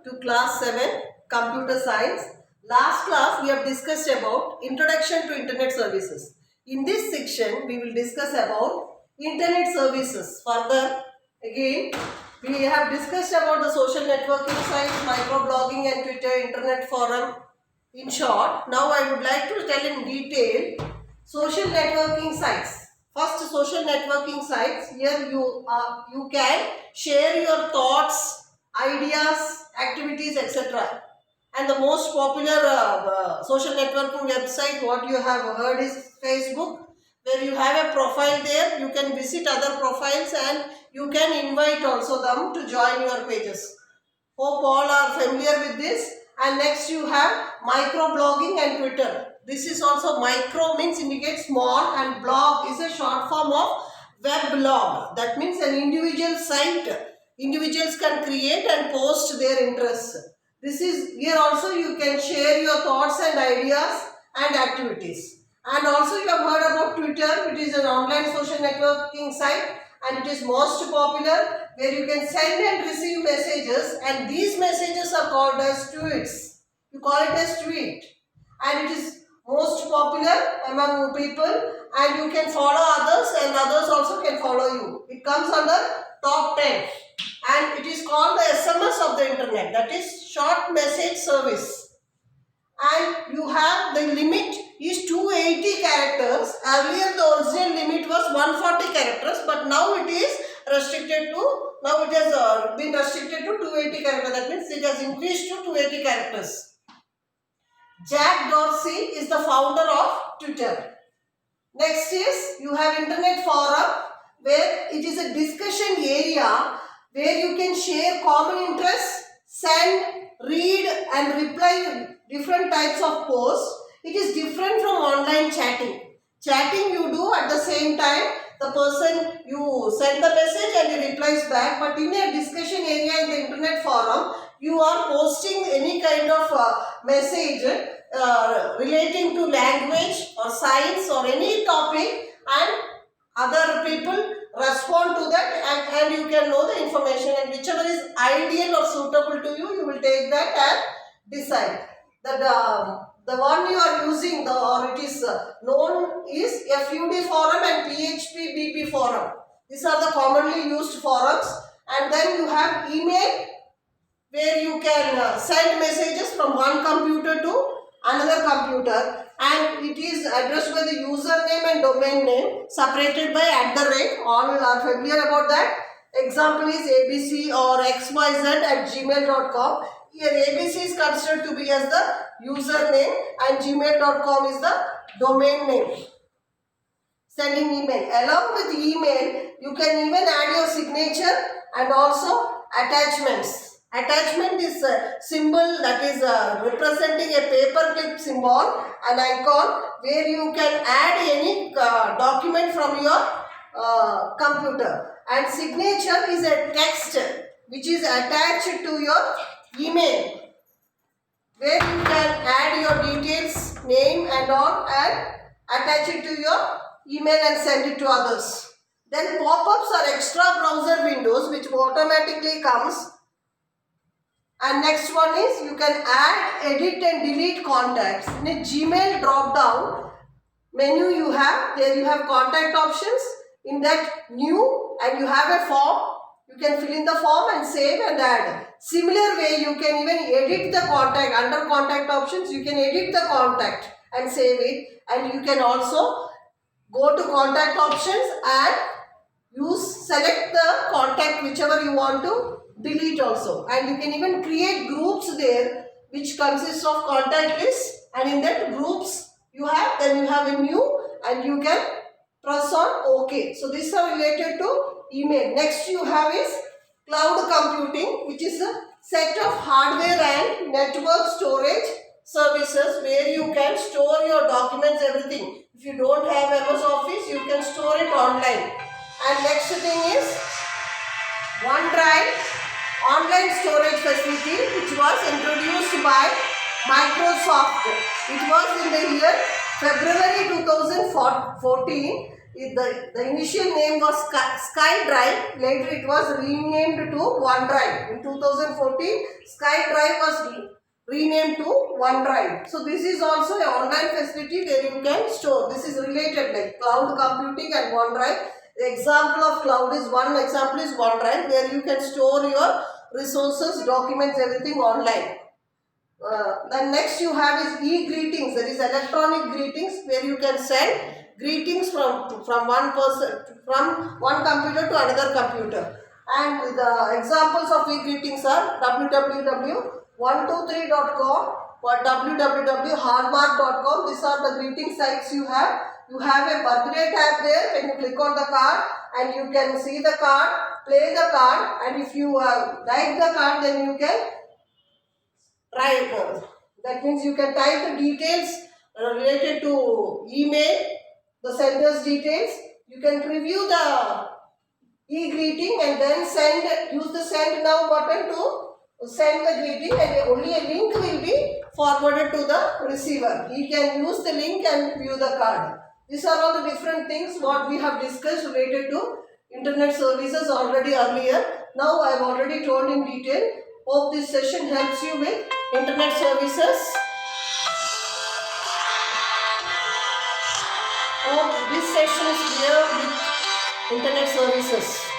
to class 7 computer science. Last class we have discussed about introduction to internet services. In this section we will discuss about internet services. Further again we have discussed about the social networking sites, microblogging and Twitter, internet forum. In short, now I would like to tell in detail social networking sites. First, social networking sites. Here you can share your thoughts, ideas, activities, etc. And the most popular social networking website what you have heard is Facebook, where you have a profile there. You can visit other profiles and you can invite also them to join your pages. Hope all are familiar with this. And next you have microblogging and Twitter. This is also micro means indicates small and blog is a short form of web blog. That means an individual site. Individuals can create and post their interests. This is here also you can share your thoughts and ideas and activities. And also you have heard about Twitter. It is an online social networking site and it is most popular, where you can send and receive messages, and these messages are called as tweets. You call it as tweet, and it is most popular among people, and you can follow others and others also can follow you. It comes under top 10 and it is called the SMS of the internet, that is short message service. And you have the limit is 280 characters. Earlier the original limit was 140 characters, but now it is restricted to, now it has been restricted to 280 characters. That means it has increased to 280 characters. Jack Dorsey is the founder of Twitter. Next is you have internet forum, where it is a discussion area where you can share common interests, send, read and reply different types of posts. It is different from online chatting. Chatting you do at the same time, the person you send the message and he replies back, but in a discussion area in the internet forum, you are posting any kind of message relating to language or science or any topic, and other people respond to that, and you can know the information, and whichever is ideal or suitable to you, you will take that and decide. The one you are using, or it is known is FUD forum and PHP BP forum. These are the commonly used forums. And then you have email, where you can send messages from one computer to another computer, and it is addressed by the username and domain name separated by @. All are familiar about that. Example is ABC or xyz@gmail.com. Here ABC is considered to be as the username and gmail.com is the domain name. Sending email. Along with email, you can even add your signature and also attachments. Attachment is a symbol that is representing a paperclip symbol, an icon, where you can add any document from your computer. And signature is a text which is attached to your email, where you can add your details, name and all, and attach it to your email and send it to others. Then pop-ups are extra browser windows which automatically comes. And next one is you can add, edit and delete contacts. In a Gmail drop down menu you have, there you have contact options. In that new, and you have a form, you can fill in the form and save and add. Similar way you can even edit the contact. Under contact options you can edit the contact and save it, and you can also go to contact options and select the contact whichever you want to delete also, and you can even create groups there which consists of contact lists, and in that groups you have, then you have a new and you can press on OK. So these are related to email. Next you have is cloud computing, which is a set of hardware and network storage services where you can store your documents, everything. If you don't have MS Office, you can store it online. And next thing is OneDrive, online storage facility, which was introduced by Microsoft. It was in the year February 2014. The initial name was SkyDrive. Later it was renamed to OneDrive. In 2014, SkyDrive was renamed to OneDrive. So this is also an online facility where you can store. This is related like cloud computing and OneDrive. The example of cloud is one example is OneDrive, where you can store your resources, documents, everything online. Then next you have is e-greetings. That is electronic greetings, where you can send greetings from one person, from one computer to another computer. And the examples of e-greetings are www.123.com or www.hallmark.com. These are the greeting sites you have. You have a birthday tab there. When you click on the card and you can see the card, play the card, and if you like the card, then you can write. That means you can type the details related to email, the sender's details. You can preview the e-greeting and then use the send now button to send the greeting, and only a link will be forwarded to the receiver. He can use the link and view the card. These are all the different things what we have discussed related to internet services already earlier. Now I have already told in detail. Hope this session helps you with internet services. Hope this session is clear with internet services.